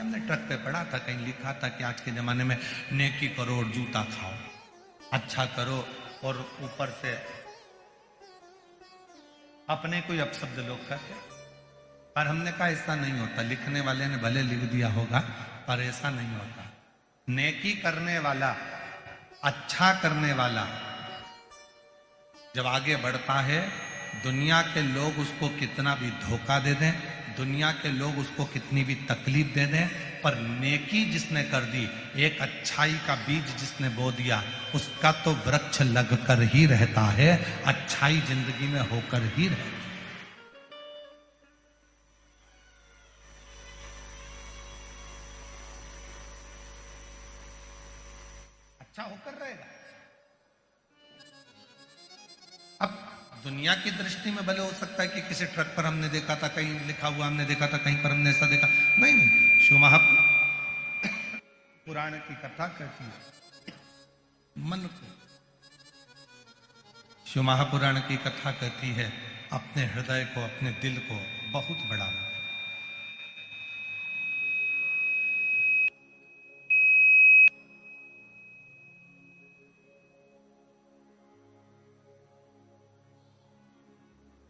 हमने ट्रक पे पढ़ा था, कहीं लिखा था कि आज के जमाने में नेकी करो और जूता खाओ, अच्छा करो और ऊपर से अपने कोई अपशब्द लोग कहते। पर हमने कहा ऐसा नहीं होता, लिखने वाले ने भले लिख दिया होगा पर ऐसा नहीं होता। नेकी करने वाला, अच्छा करने वाला जब आगे बढ़ता है, दुनिया के लोग उसको कितना भी धोखा दे दें, दुनिया के लोग उसको कितनी भी तकलीफ दे दें, पर नेकी जिसने कर दी, एक अच्छाई का बीज जिसने बो दिया, उसका तो वृक्ष लगकर ही रहता है, अच्छाई जिंदगी में होकर ही रहती है। अच्छा होकर रहेगा। अब दुनिया की दृष्टि में भले हो सकता है कि किसी ट्रक पर हमने देखा था, कहीं लिखा हुआ हमने देखा था, कहीं पर हमने ऐसा देखा, नहीं नहीं, शिव महापुराण की कथा कहती है मन को, शिव महापुराण की कथा कहती है अपने हृदय को, अपने दिल को बहुत बड़ा बना।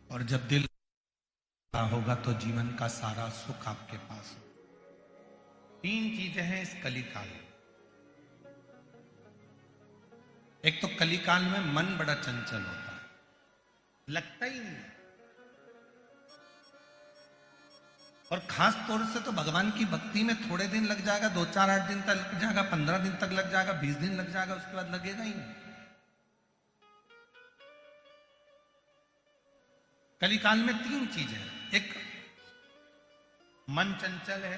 और जब दिल होगा तो जीवन का सारा सुख आपके पास हो। 3 चीजें हैं इस कलिकाल में। एक तो कलिकाल में मन बड़ा चंचल होता है, लगता ही नहीं, और खास तौर से तो भगवान की भक्ति में थोड़े दिन लग जाएगा, 2-4-8 दिन तक लग जाएगा, 15 दिन तक लग जाएगा, 20 दिन लग जाएगा, उसके बाद लगेगा ही नहीं। कलिकाल में 3 चीजें हैं। एक, मन चंचल है,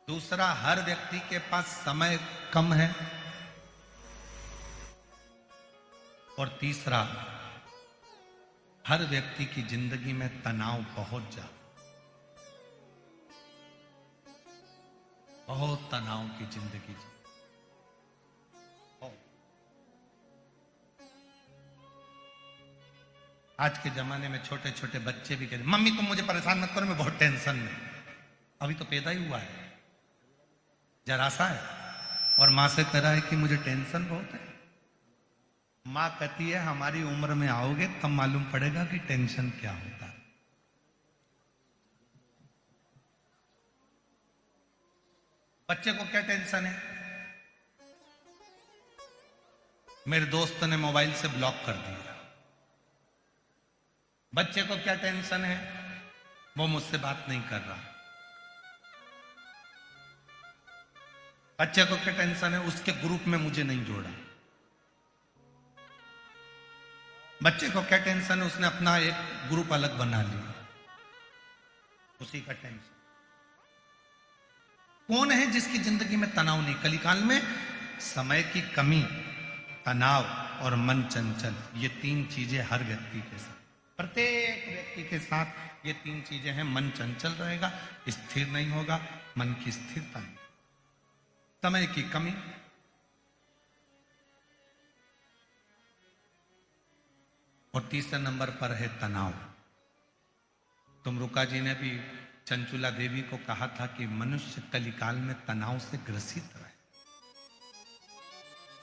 दूसरा हर व्यक्ति के पास समय कम है, और तीसरा हर व्यक्ति की जिंदगी में तनाव बहुत ज्यादा, बहुत तनाव की जिंदगी। आज के जमाने में छोटे छोटे बच्चे भी कहते मम्मी तुम मुझे परेशान मत करो, मैं बहुत टेंशन में, अभी तो पैदा ही हुआ है, जरा सा है, और मां से कह रहा है कि मुझे टेंशन बहुत है। मां कहती है हमारी उम्र में आओगे तब मालूम पड़ेगा कि टेंशन क्या होता है। बच्चे को क्या टेंशन है? मेरे दोस्त ने मोबाइल से ब्लॉक कर दिया। बच्चे को क्या टेंशन है? वो मुझसे बात नहीं कर रहा। बच्चे को क्या टेंशन है? उसके ग्रुप में मुझे नहीं जोड़ा। बच्चे को क्या टेंशन है? उसने अपना एक ग्रुप अलग बना लिया, उसी का टेंशन। कौन है जिसकी जिंदगी में तनाव नहीं? कलिकाल में समय की कमी, तनाव और मन चंचल, ये 3 चीजें हर व्यक्ति के साथ, प्रत्येक व्यक्ति के साथ ये 3 चीजें हैं। मन चंचल रहेगा, स्थिर नहीं होगा, मन की स्थिरता नहीं, समय की कमी, और तीसरे नंबर पर है तनाव। तुमरुका जी ने भी चंचुला देवी को कहा था कि मनुष्य कलिकाल में तनाव से ग्रसित रहे।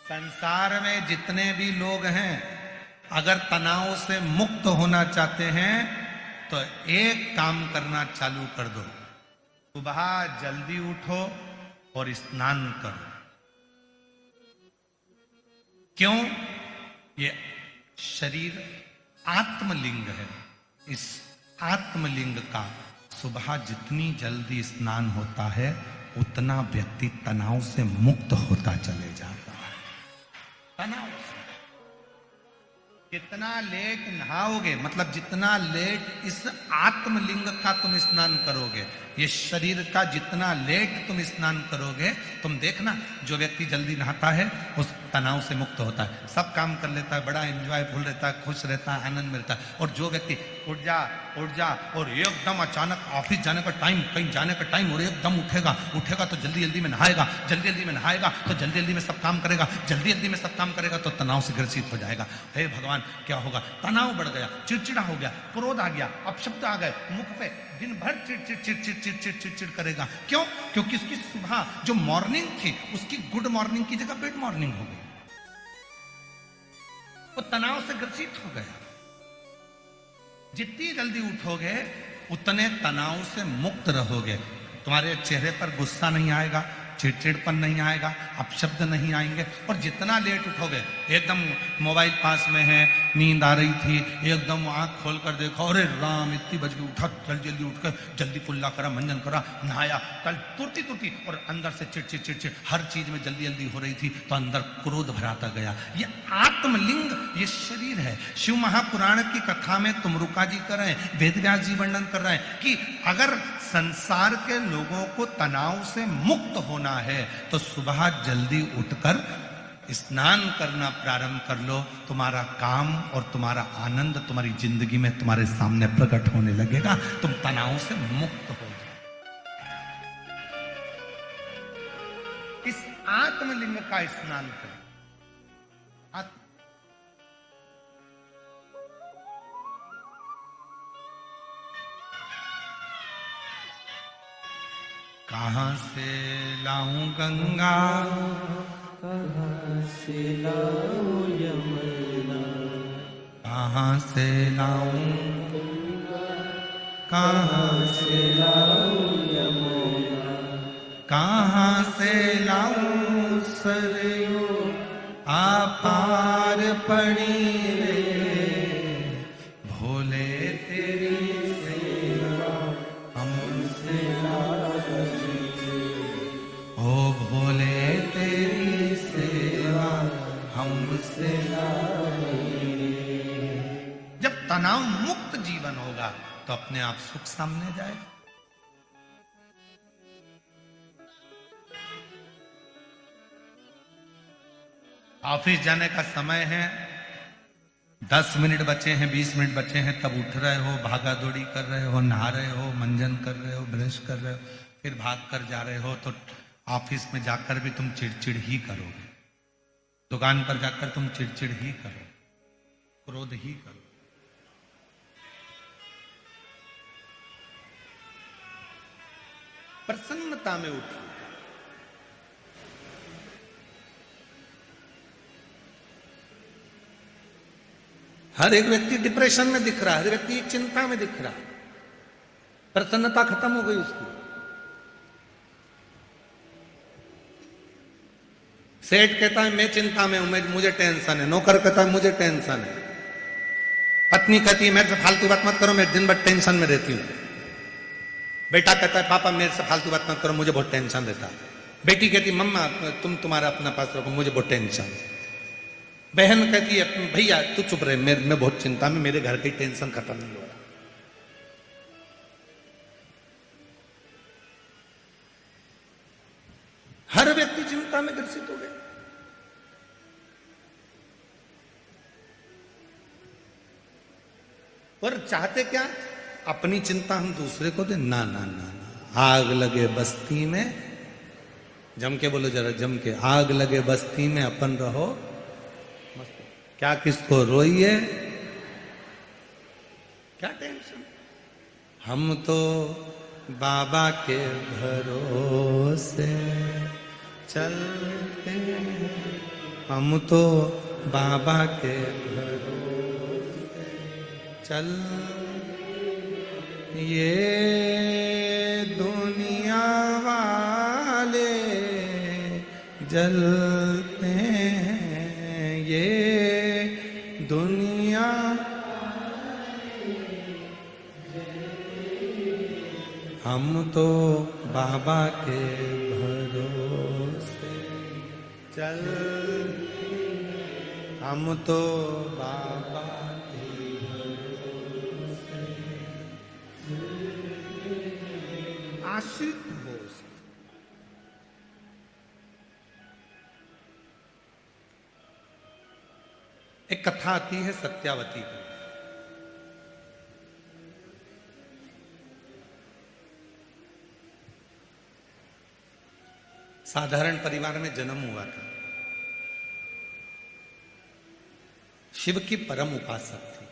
संसार में जितने भी लोग हैं, अगर तनाव से मुक्त होना चाहते हैं तो एक काम करना चालू कर दो, सुबह जल्दी उठो और स्नान करो। क्यों? ये शरीर आत्मलिंग है, इस आत्मलिंग का सुबह जितनी जल्दी स्नान होता है उतना व्यक्ति तनाव से मुक्त होता चले जाता है। तनाव से जितना लेट नहाओगे, मतलब जितना लेट इस आत्मलिंग का तुम स्नान करोगे, ये शरीर का जितना लेट तुम स्नान करोगे, तुम देखना जो व्यक्ति जल्दी नहाता है उस तनाव से मुक्त होता है, सब काम कर लेता है, बड़ा एंजॉयफुल रहता है, खुश रहता है, आनंद मिलता है। और जो व्यक्ति उठ जा और एकदम अचानक ऑफिस जाने का टाइम, कहीं जाने का टाइम, और एकदम उठेगा तो जल्दी जल्दी में नहाएगा, जल्दी जल्दी में नहाएगा तो जल्दी जल्दी में सब काम करेगा, जल्दी जल्दी में सब काम करेगा तो तनाव से ग्रसित हो जाएगा। हे भगवान, क्या होगा? तनाव बढ़ गया, चिड़चिड़ा हो गया, क्रोध आ गया, अपशब्द आ गए, मुख पे दिन भर चिड़चिड़ चिड़चिड़ चिड़चिड़ चिड़चिड़ करेगा। क्यों? क्योंकि उसकी सुबह जो मॉर्निंग थी उसकी गुड मॉर्निंग की जगह बैड मॉर्निंग हो गई। वो तनाव से ग्रसित हो गया। जितनी जल्दी उठोगे उतने तनाव से मुक्त रहोगे। तुम्हारे चेहरे पर गुस्सा नहीं आएगा, चिड़चिड़पन नहीं आएगा, अपशब्द नहीं आएंगे। और जितना लेट उठोगे, एकदम मोबाइल पास में है, नींद आ रही थी, एकदम आंख खोल कर देखो, अरे राम इतनी बज गई, उठा, जल्दी जल्दी उठ कर जल्दी कुल्ला करा, मंजन करा, नहाया, कल तुरती तुरती, और अंदर से चिड़चिड़ चिड़चिड़, हर चीज में जल्दी जल्दी हो रही थी, तो अंदर क्रोध भराता गया। ये आत्मलिंग, ये शरीर है। शिव महापुराण की कथा में तुमरुका जी कर रहे हैं, वेद व्यास जी वर्णन कर रहे हैं कि अगर संसार के लोगों को तनाव से मुक्त होना है तो सुबह जल्दी उठकर स्नान करना प्रारंभ कर लो। तुम्हारा काम और तुम्हारा आनंद तुम्हारी जिंदगी में तुम्हारे सामने प्रकट होने लगेगा। तुम तनाव से मुक्त हो जाओ। इस आत्मलिंग का स्नान करें। कहां से लाऊं गंगा, कहां से लाऊं यमुना, कहां से लाऊं गंगा, कहां से लाऊं यमुना, कहां से लाऊं सरयू आपार पड़ी रे, भोले तेरी सेवा हमसे लागी, ओ भोले तेरी सेवा हमसे लागी। जब तनाव मुक्त जीवन होगा तो अपने आप सुख सामने जाएगा। ऑफिस जाने का समय है, 10 मिनट बचे हैं, 20 मिनट बचे हैं, तब उठ रहे हो, भागा दौड़ी कर रहे हो, नहा रहे हो, मंजन कर रहे हो, ब्रश कर रहे हो, फिर भाग कर जा रहे हो, तो ऑफिस में जाकर भी तुम चिड़चिड़ ही करोगे। दुकान पर जाकर तुम चिड़चिड़ ही करो, क्रोध ही करो। प्रसन्नता में उठो। हर एक व्यक्ति डिप्रेशन में दिख रहा है, हर व्यक्ति चिंता में दिख रहा है, प्रसन्नता खत्म हो गई उसकी। सेठ कहता है मैं चिंता में हूं, मुझे टेंशन है। नौकर कहता है मुझे टेंशन है। पत्नी कहती है मेरे से फालतू बात मत करो, मैं दिन भर टेंशन में रहती हूं। बेटा कहता है पापा मेरे से फालतू बात मत करो, मुझे बहुत टेंशन रहता है। बेटी कहती है मम्मा तुम तुम्हारा अपना पास रखो, मुझे बहुत टेंशन है। बहन कहती है भैया तू चुप रहे, मैं बहुत चिंता में, मेरे घर की टेंशन खत्म नहीं हो रहा। हर व्यक्ति चिंता में ग्रसित हो गया। पर चाहते क्या? अपनी चिंता हम दूसरे को दे। ना ना ना ना, आग लगे बस्ती में, जम के बोलो जरा, जम के, आग लगे बस्ती में अपन रहो, क्या किसको रोइए, क्या टेंशन। हम तो बाबा के भरोसे चलते हैं, हम तो बाबा के भरोसे चल, ये दुनिया वाले जलते हैं, ये दुनिया हम तो बाबा के भरोसे चल, हम तो बाबा के भरोसे आश्रित हो। एक कथा आती है सत्यावती की। साधारण परिवार में जन्म हुआ था। शिव की परम उपासक थी।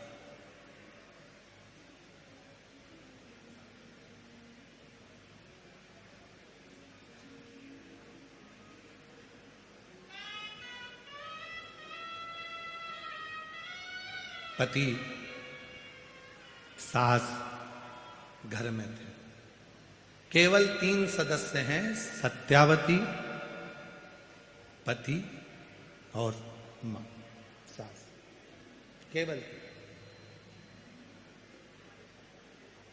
पति सास घर में थे। केवल 3 सदस्य हैं, सत्यावती, पति और मां, सास, केवल।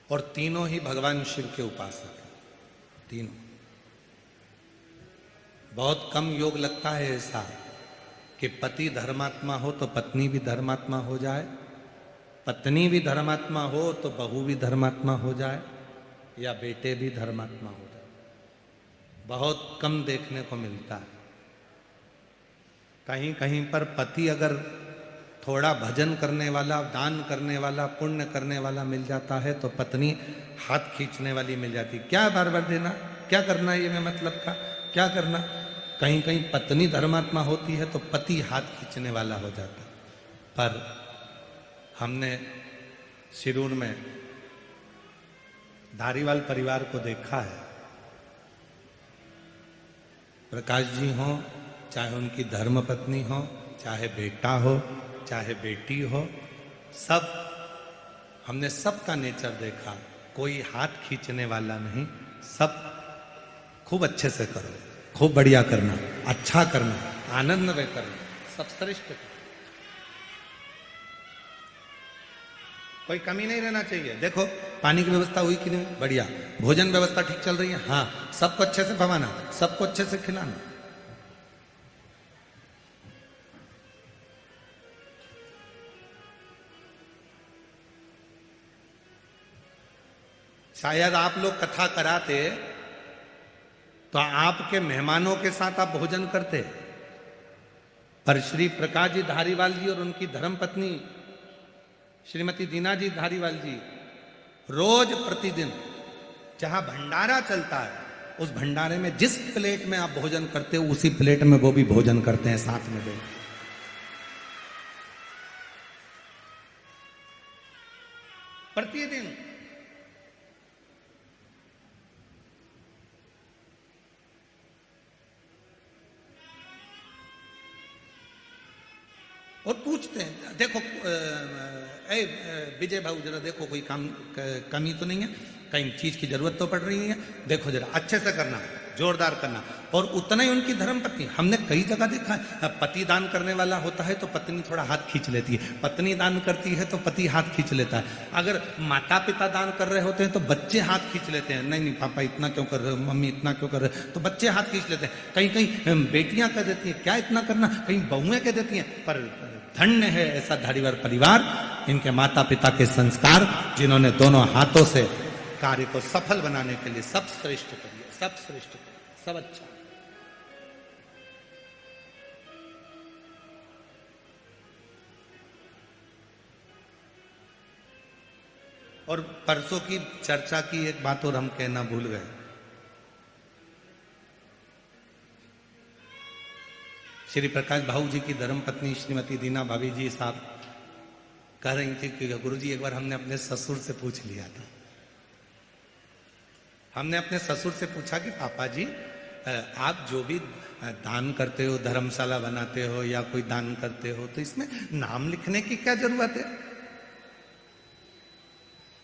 और तीनों ही भगवान शिव के उपासक हैं, तीनों। बहुत कम योग लगता है ऐसा कि पति धर्मात्मा हो तो पत्नी भी धर्मात्मा हो जाए, पत्नी भी धर्मात्मा हो तो बहू भी धर्मात्मा हो जाए, या बेटे भी धर्मात्मा हो जाए। बहुत कम देखने को मिलता है। कहीं कहीं पर पति अगर थोड़ा भजन करने वाला, दान करने वाला, पुण्य करने वाला मिल जाता है तो पत्नी हाथ खींचने वाली मिल जाती। क्या बार बार देना, क्या करना, ये मैं मतलब का क्या करना। कहीं कहीं पत्नी धर्मात्मा होती है तो पति हाथ खींचने वाला हो जाता। पर हमने शिरूर में धारीवाल परिवार को देखा है। प्रकाश जी हो, चाहे उनकी धर्म पत्नी हो, चाहे बेटा हो, चाहे बेटी हो, सब हमने सबका नेचर देखा। कोई हाथ खींचने वाला नहीं, सब खूब अच्छे से करो, खूब बढ़िया करना, अच्छा करना, आनंद में करना, सब श्रेष्ठ करना। कोई कमी नहीं रहना चाहिए। देखो पानी की व्यवस्था हुई कि नहीं, बढ़िया। भोजन व्यवस्था ठीक चल रही है, हाँ, सबको अच्छे से भवाना, सबको अच्छे से खिलाना। शायद आप लोग कथा कराते तो आपके मेहमानों के साथ आप भोजन करते, पर श्री प्रकाश जी धारीवाल जी और उनकी धर्मपत्नी श्रीमती दीना जी धारीवाल जी रोज प्रतिदिन जहां भंडारा चलता है, उस भंडारे में जिस प्लेट में आप भोजन करते हो उसी प्लेट में वो भी भोजन करते हैं साथ में बैठ। प्रतिदिन। और पूछते हैं, देखो विजय भाऊ जरा देखो कोई काम कमी तो नहीं है, कहीं चीज की जरूरत तो पड़ रही है, देखो जरा अच्छे से करना, जोरदार करना। और उतना ही उनकी धर्मपत्नी, हमने कई जगह देखा है, पति दान करने वाला होता है तो पत्नी थोड़ा हाथ खींच लेती है, पत्नी दान करती है तो पति हाथ खींच लेता है। अगर माता पिता दान कर रहे होते हैं तो बच्चे हाथ खींच लेते हैं, नहीं नहीं पापा इतना क्यों कर रहे हो, मम्मी इतना क्यों कर रहे हो, तो बच्चे हाथ खींच लेते हैं। कहीं कहीं बेटियां कह देती हैं क्या इतना करना, कहीं बहुएं कह देती हैं। पर धन्य है ऐसा धारीवाल परिवार, इनके माता पिता के संस्कार, जिन्होंने दोनों हाथों से कार्य को सफल बनाने के लिए सब श्रेष्ठ करिए, सब श्रेष्ठ करिए, सब अच्छा। और परसों की चर्चा की एक बात और हम कहना भूल गए। श्री प्रकाश भाऊ जी की धर्मपत्नी श्रीमती दीना भाभी जी साहब कह रही थी कि गुरुजी एक बार हमने अपने ससुर से पूछ लिया था। हमने अपने ससुर से पूछा कि पापा जी आप जो भी दान करते हो, धर्मशाला बनाते हो या कोई दान करते हो, तो इसमें नाम लिखने की क्या जरूरत है,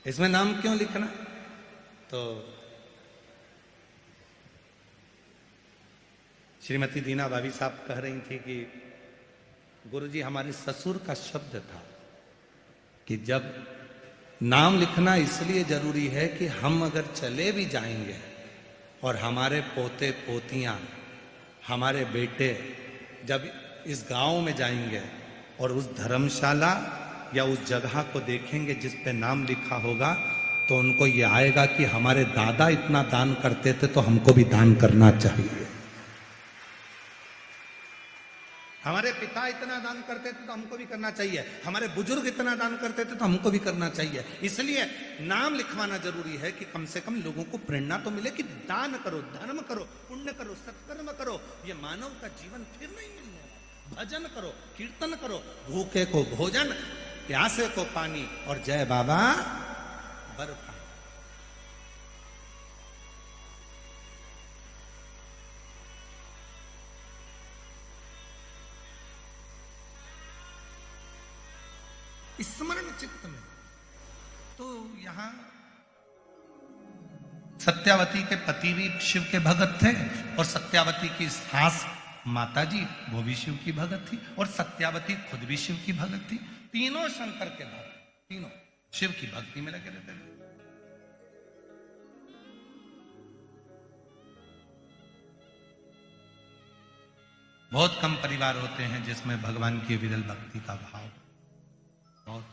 इसमें नाम क्यों लिखना। तो श्रीमती दीना भाभी साहब कह रही थी कि गुरुजी हमारे ससुर का शब्द था कि जब नाम लिखना इसलिए जरूरी है कि हम अगर चले भी जाएंगे और हमारे पोते पोतियां, हमारे बेटे जब इस गांव में जाएंगे और उस धर्मशाला या उस जगह को देखेंगे जिस पे नाम लिखा होगा, तो उनको ये आएगा कि हमारे दादा इतना दान करते थे तो हमको भी दान करना चाहिए, हमारे पिता इतना दान करते थे तो हमको भी करना चाहिए, हमारे बुजुर्ग इतना दान करते थे तो हमको भी करना चाहिए। इसलिए नाम लिखवाना जरूरी है कि कम से कम लोगों को प्रेरणा तो मिले कि दान करो, धर्म करो, पुण्य करो, सत्कर्म करो, ये मानव का जीवन फिर नहीं मिलने वाला। भजन करो, कीर्तन करो, भूखे को भोजन, प्यासे को पानी, और जय बाबा बर्फ। स्मरण चित्त में। तो यहां सत्यावती के पति भी शिव के भगत थे, और सत्यावती की सास माता जी वो भी शिव की भगत थी, और सत्यावती खुद भी शिव की भगत थी। तीनों शंकर के भक्त, तीनों शिव की भक्ति में लगे रहते थे। बहुत कम परिवार होते हैं जिसमें भगवान की विरल भक्ति का भाव बहुत।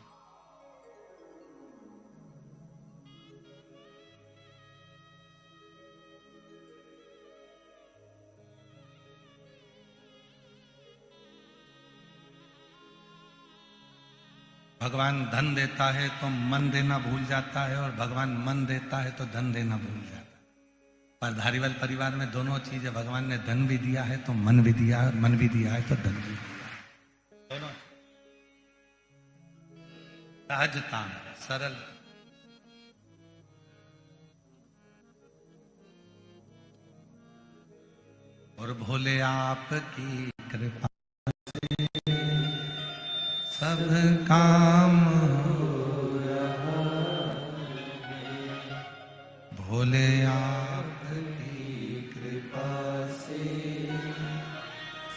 भगवान धन देता है तो मन देना भूल जाता है, और भगवान मन देता है तो धन देना भूल जाता है। पर धारीवाल परिवार में दोनों चीजें, भगवान ने धन भी दिया है तो मन भी दिया है, और मन भी दिया है तो धन भी दिया है। दोनों सहजता, सरल। और भोले आपकी कृपा से सब काम हो रहा है। भोले आपकी कृपा से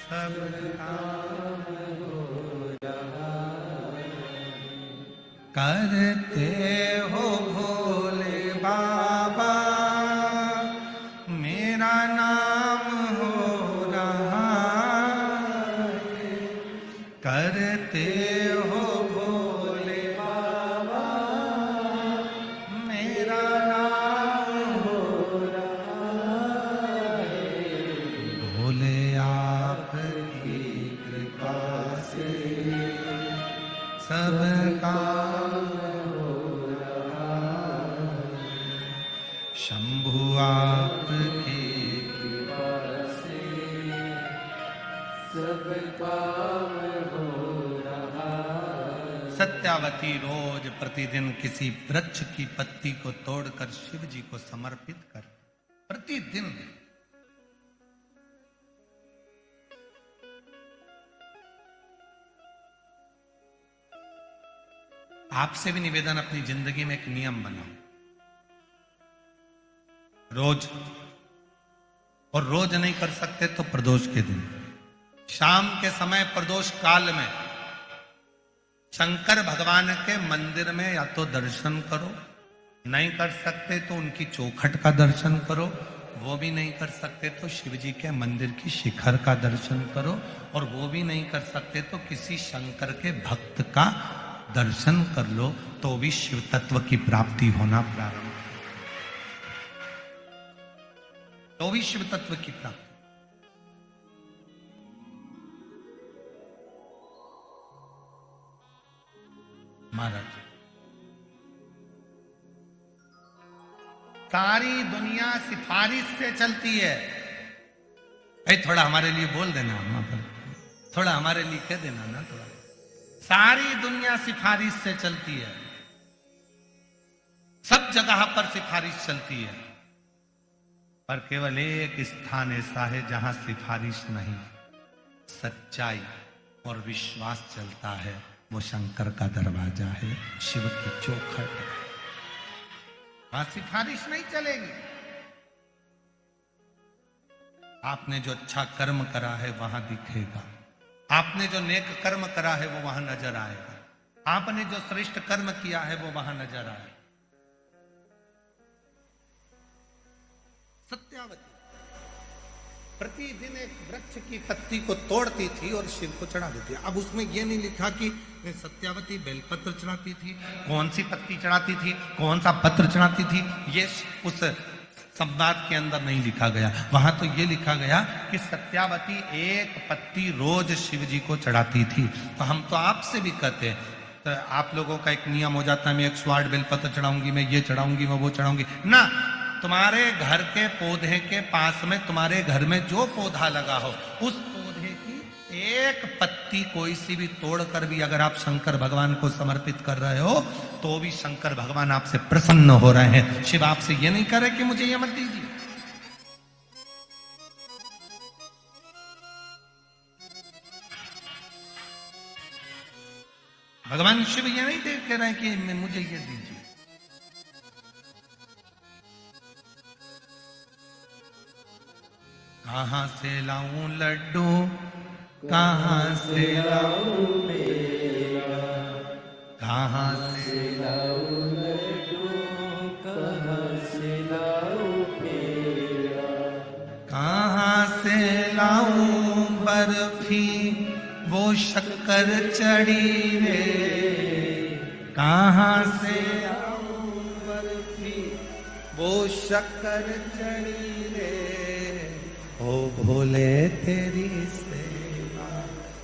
सब काम हो रहा है। करते हो भोले बाबा मेरा नाम हो रहा है। करते हो भोले बाबा मेरा नाम हो रहा है। भोले आपकी कृपा से सब काम हो रहा है। शंभु आपकी कृपा से सब काम हो रहा है। सत्यावती रोज प्रतिदिन किसी वृक्ष की पत्ती को तोड़कर शिव जी को समर्पित कर, प्रतिदिन। आपसे भी निवेदन, अपनी जिंदगी में एक नियम बनाओ, रोज। और रोज नहीं कर सकते तो प्रदोष के दिन, शाम के समय प्रदोष काल में शंकर भगवान के मंदिर में या तो दर्शन करो, नहीं कर सकते तो उनकी चौखट का दर्शन करो, वो भी नहीं कर सकते तो शिव जी के मंदिर की शिखर का दर्शन करो, और वो भी नहीं कर सकते तो किसी शंकर के भक्त का दर्शन कर लो, तो भी शिव तत्व की प्राप्ति होना प्रारंभ, तो भी शिव तत्व की प्राप्ति। महाराज, सारी दुनिया सिफारिश से चलती है। भाई थोड़ा हमारे लिए बोल देना, थोड़ा हमारे लिए कह देना ना, थोड़ा। सारी दुनिया सिफारिश से चलती है, सब जगह पर सिफारिश चलती है, पर केवल एक स्थान ऐसा है जहां सिफारिश नहीं, सच्चाई और विश्वास चलता है। वो शंकर का दरवाजा है, शिव की चौखट है, वहां सिफारिश नहीं चलेगी। आपने जो अच्छा कर्म करा है वहां दिखेगा, आपने जो नेक कर्म करा है वो वहां नजर आएगा, आपने जो श्रेष्ठ कर्म किया है वो वहां नजर आएगा। सत्यावती प्रतिदिन एक वृक्ष की पत्ती को तोड़ती थी और शिव को चढ़ा देती। अब उसमें यह नहीं लिखा कि सत्यावती बेलपत्र चढ़ाती थी, कौन सी पत्ती चढ़ाती थी, कौन सा पत्र चढ़ाती थी, ये उस संवाद के अंदर नहीं लिखा गया। वहां तो ये लिखा गया कि सत्यावती एक पत्ती रोज शिव जी को चढ़ाती थी। तो हम तो आपसे भी कहते हैं, तो आप लोगों का एक नियम हो जाता है, मैं 108 बेलपत्र चढ़ाऊंगी, मैं ये चढ़ाऊंगी, मैं वो चढ़ाऊंगी ना। तुम्हारे घर के पौधे के पास में, तुम्हारे घर में जो पौधा लगा हो, उस पौधे की एक पत्ती कोई सी भी तोड़कर भी अगर आप शंकर भगवान को समर्पित कर रहे हो, तो भी शंकर भगवान आपसे प्रसन्न हो रहे हैं। शिव आपसे ये नहीं कर रहे कि मुझे ये मत दीजिए। भगवान शिव ये नहीं कह रहे हैं कि मुझे ये दीजिए। कहां से लाऊं लड्डू, कहां से लाऊं मेरा, कहां से लाऊं लड्डू, कहाँ से लाऊं पेड़ा, कहां से लाऊं बर्फी वो शक्कर चढ़ी रे, कहां से लाऊं बर्फी वो शक्कर चढ़ी रे, ओ भोले तेरी सेवा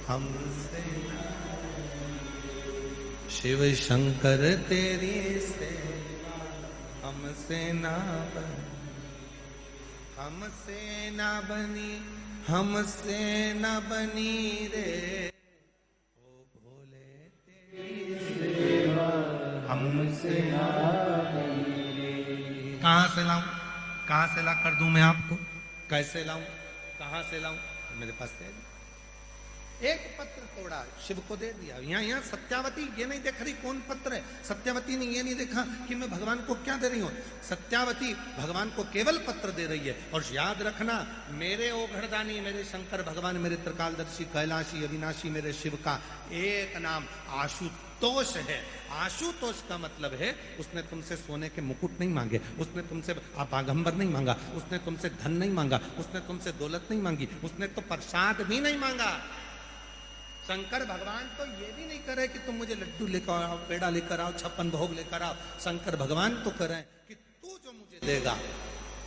हमसे ना, शिव शंकर तेरी सेवा हमसे ना बनी, हमसे ना बनी, हमसे ना बनी रे, ओ भोले तेरी सेवा हमसे ना बनी रे। कहां से लाऊं, कहां से ला कर दूं मैं आपको, कैसे लाऊं, कहां से लाऊं, मेरे पास है। एक पत्र तोड़ा, शिव को दे दिया। यहाँ सत्यावती ये नहीं देख रही कौन पत्र है, सत्यावती ने ये नहीं देखा कि मैं भगवान को क्या दे रही हूं, सत्यावती भगवान को केवल पत्र दे रही है। और याद रखना, मेरे ओघड़दानी, मेरे शंकर भगवान, मेरे त्रिकालदर्शी, कैलाशी, अविनाशी, मेरे शिव का एक नाम आशुतोष है। आशुतोष का मतलब है उसने तुमसे सोने के मुकुट नहीं मांगे, उसने तुमसे आपागंबर नहीं मांगा, उसने तुमसे धन नहीं मांगा, उसने तुमसे दौलत नहीं मांगी, उसने तो प्रसाद भी नहीं मांगा। शंकर भगवान तो ये भी नहीं करे कि तुम मुझे लड्डू लेकर आओ, पेड़ा लेकर आओ, 56 भोग लेकर आओ। शंकर भगवान तो करे कि तू जो मुझे देगा,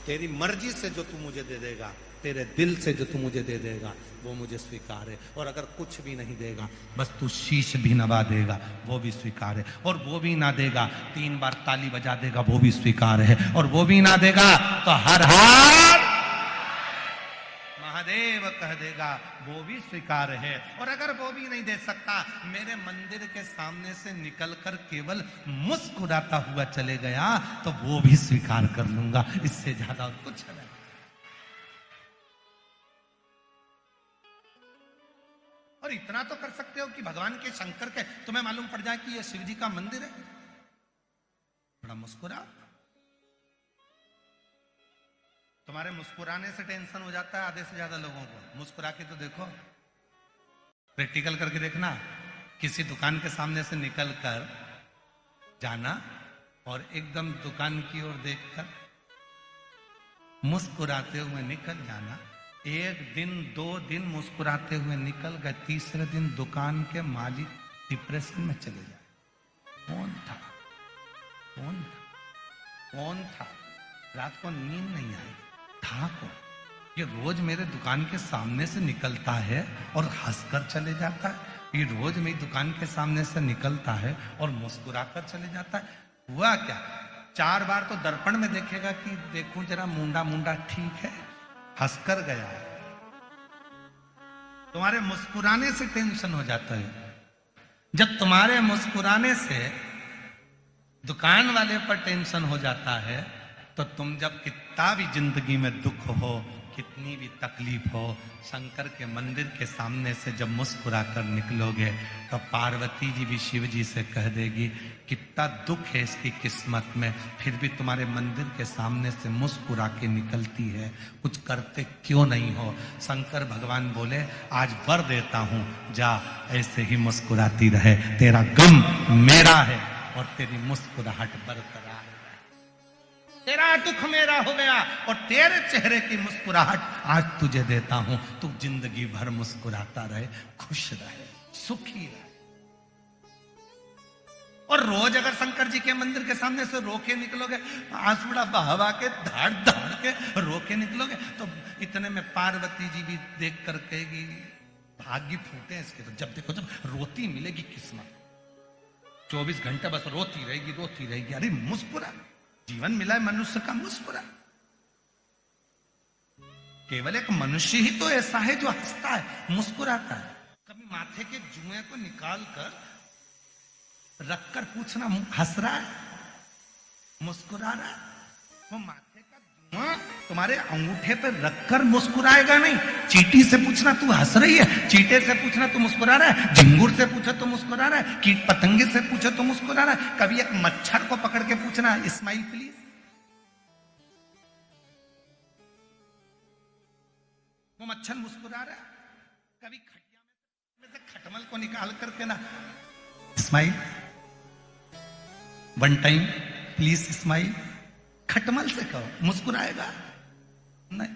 तेरी मर्जी से जो तू मुझे दे देगा, तेरे दिल से जो तू मुझे दे देगा, वो मुझे स्वीकार है। और अगर कुछ भी नहीं देगा, बस तू शीश भी नवा देगा, वो भी स्वीकार है। और वो भी ना देगा, 3 बार ताली बजा देगा, वो भी स्वीकार है। और वो भी ना देगा तो हर हर महादेव कह देगा, वो भी स्वीकार है। और अगर वो भी नहीं दे सकता, मेरे मंदिर के सामने से निकलकर केवल मुस्कुराता हुआ चले गया, तो वो भी स्वीकार कर लूंगा। इससे ज्यादा और कुछ नहीं। और इतना तो कर सकते हो कि भगवान के शंकर के तुम्हें मालूम पड़ जाए कि ये शिव जी का मंदिर है, थोड़ा मुस्कुरा। तुम्हारे मुस्कुराने से टेंशन हो जाता है आधे से ज्यादा लोगों को। मुस्कुरा के तो देखो, प्रैक्टिकल करके देखना। किसी दुकान के सामने से निकलकर जाना और एकदम दुकान की ओर देखकर मुस्कुराते हुए निकल जाना। 1 दिन 2 दिन मुस्कुराते हुए निकल गए, तीसरे दिन दुकान के मालिक डिप्रेशन में चले जाए। कौन था, कौन था, कौन था? रात को नींद नहीं आई, था कौन? ये रोज मेरे दुकान के सामने से निकलता है और हंसकर चले जाता है। ये रोज मेरी दुकान के सामने से निकलता है और मुस्कुराकर चले जाता है। हुआ क्या? 4 बार तो दर्पण में देखेगा कि देखूं जरा मुंडा मुंडा ठीक है, हंसकर गया। तुम्हारे मुस्कुराने से टेंशन हो जाता है। जब तुम्हारे मुस्कुराने से दुकान वाले पर टेंशन हो जाता है, तो तुम जब कितना भी जिंदगी में दुख हो, कितनी भी तकलीफ हो, शंकर के मंदिर के सामने से जब मुस्कुरा कर निकलोगे, तो पार्वती जी भी शिव जी से कह देगी, कितना दुख है इसकी किस्मत में, फिर भी तुम्हारे मंदिर के सामने से मुस्कुरा के निकलती है, कुछ करते क्यों नहीं हो? शंकर भगवान बोले, आज वर देता हूं, जा ऐसे ही मुस्कुराती रहे, तेरा गम मेरा है और तेरी मुस्कुराहट बरकरार है। तेरा दुख मेरा हो गया और तेरे चेहरे की मुस्कुराहट आज तुझे देता हूं। तू जिंदगी भर मुस्कुराता रहे, खुश रहे, सुखी रहे। और रोज अगर शंकर जी के मंदिर के सामने से रोके निकलोगे, आंसुड़ा बहावा के, धाड़ धाड़ के रोके निकलोगे, तो इतने में पार्वती जी भी देख कर कहेगी, भाग्य फूटे हैं इसके। तो जब देखो जब रोती मिलेगी किस्मत, 24 घंटे बस रोती रहेगी, रोती रहेगी। अरे मुस्कुरा, जीवन मिला है मनुष्य का, मुस्कुरा। केवल एक मनुष्य ही तो ऐसा है जो हंसता है, मुस्कुराता है। कभी माथे के जुए को निकाल कर रखकर पूछना, हंस रहा है, मुस्कुरा रहा है? वो माथे का जुआ तुम्हारे अंगूठे पर रखकर मुस्कुराएगा नहीं। चींटी से पूछना तू हंस रही है, चींटे से पूछना तू मुस्कुरा रहा है, झिंगुर से पूछो तो मुस्कुरा रहा है, कीट पतंगे से पूछो तो मुस्कुरा रहा है। कभी एक मच्छर को पकड़ के पूछना स्माइल प्लीज, वो मच्छर मुस्कुरा रहा है। कभी खटिया में से खटमल को निकाल करके ना smile, one time please smile, खटमल से कहो, मुस्कुराएगा नहीं।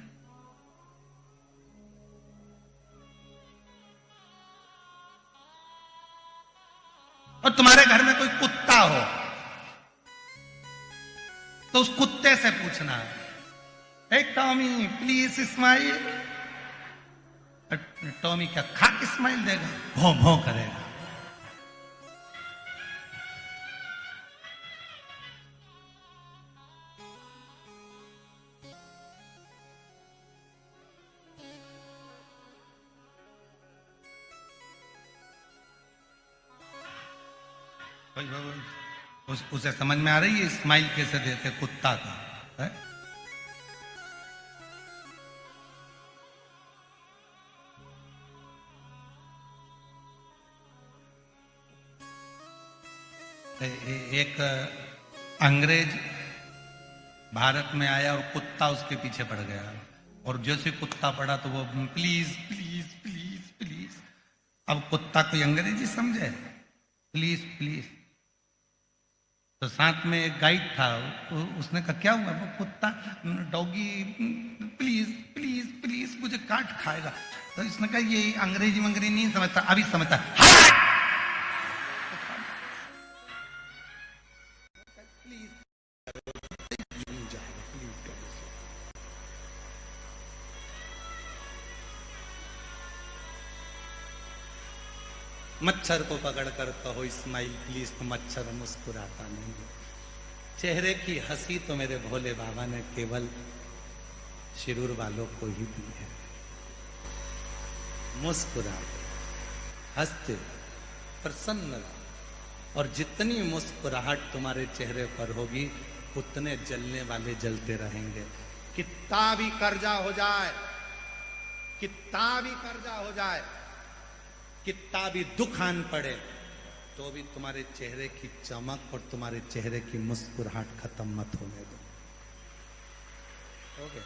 और तुम्हारे घर में कोई कुत्ता हो तो उस कुत्ते से पूछना, हे टॉमी प्लीज स्माइल। टॉमी क्या खाक स्माइल देगा, भों भों करेगा। उसे समझ में आ रही है स्माइल कैसे देते कुत्ता का है? एक अंग्रेज भारत में आया और कुत्ता उसके पीछे पड़ गया, और जैसे कुत्ता पड़ा तो वो प्लीज प्लीज प्लीज प्लीज। अब कुत्ता कोई अंग्रेजी समझे, प्लीज प्लीज। तो साथ में एक गाइड था, उसने कहा क्या हुआ? वो कुत्ता डॉगी प्लीज प्लीज प्लीज मुझे काट खाएगा। तो इसने कहा ये अंग्रेजी मंग्रेजी नहीं समझता, अभी समझता। मच्छर को पकड़ कर कहो स्माइल प्लीज, तो मच्छर मुस्कुराता नहीं। चेहरे की हंसी तो मेरे भोले बाबा ने केवल शिरूर वालों को ही दी है। मुस्कुराते, हंसते, प्रसन्न रहो। और जितनी मुस्कुराहट तुम्हारे चेहरे पर होगी उतने जलने वाले जलते रहेंगे। कितना भी कर्जा हो जाए, कितना भी कर्जा हो जाए, कितना भी दुख आन पड़े, तो भी तुम्हारे चेहरे की चमक और तुम्हारे चेहरे की मुस्कुराहट खत्म मत होने दो। ओके,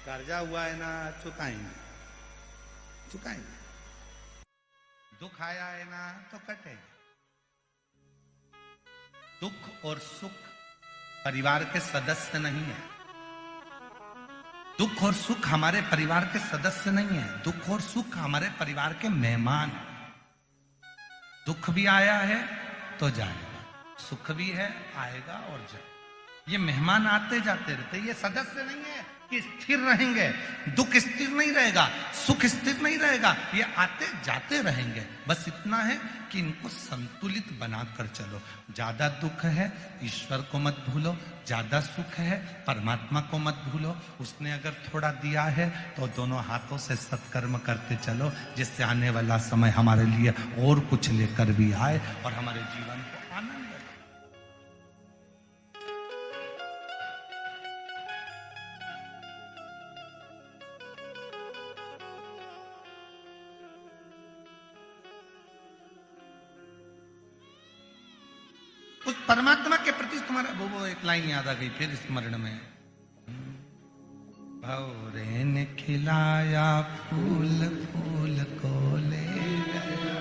कर्जा हुआ है ना, चुकाएंगे चुकाएंगे। दुख आया है ना, तो कटेगा। दुख और सुख परिवार के सदस्य नहीं है। दुख और सुख हमारे परिवार के सदस्य नहीं है। दुख और सुख हमारे परिवार के मेहमान हैं। दुख भी आया है तो जाएगा, सुख भी है आएगा और जाएगा। ये मेहमान आते जाते रहते, ये सदस्य नहीं है कि स्थिर रहेंगे। दुख स्थिर नहीं रहेगा, सुख स्थिर नहीं रहेगा, ये आते जाते रहेंगे। बस इतना है कि इनको संतुलित बनाकर चलो। ज्यादा दुख है ईश्वर को मत भूलो, ज्यादा सुख है परमात्मा को मत भूलो। उसने अगर थोड़ा दिया है तो दोनों हाथों से सत्कर्म करते चलो, जिससे आने वाला समय हमारे लिए और कुछ लेकर भी आए और हमारे जीवन को आनंद दे। उस परमात्मा के प्रति तुम्हारा वो एक लाइन याद आ गई फिर स्मरण में। भौरे ने खिलाया फूल, फूल को ले गया।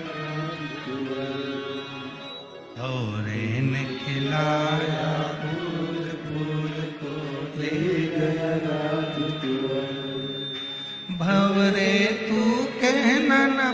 भौरे ने खिलाया फूल, फूल को ले गया। भवरे तू कहना न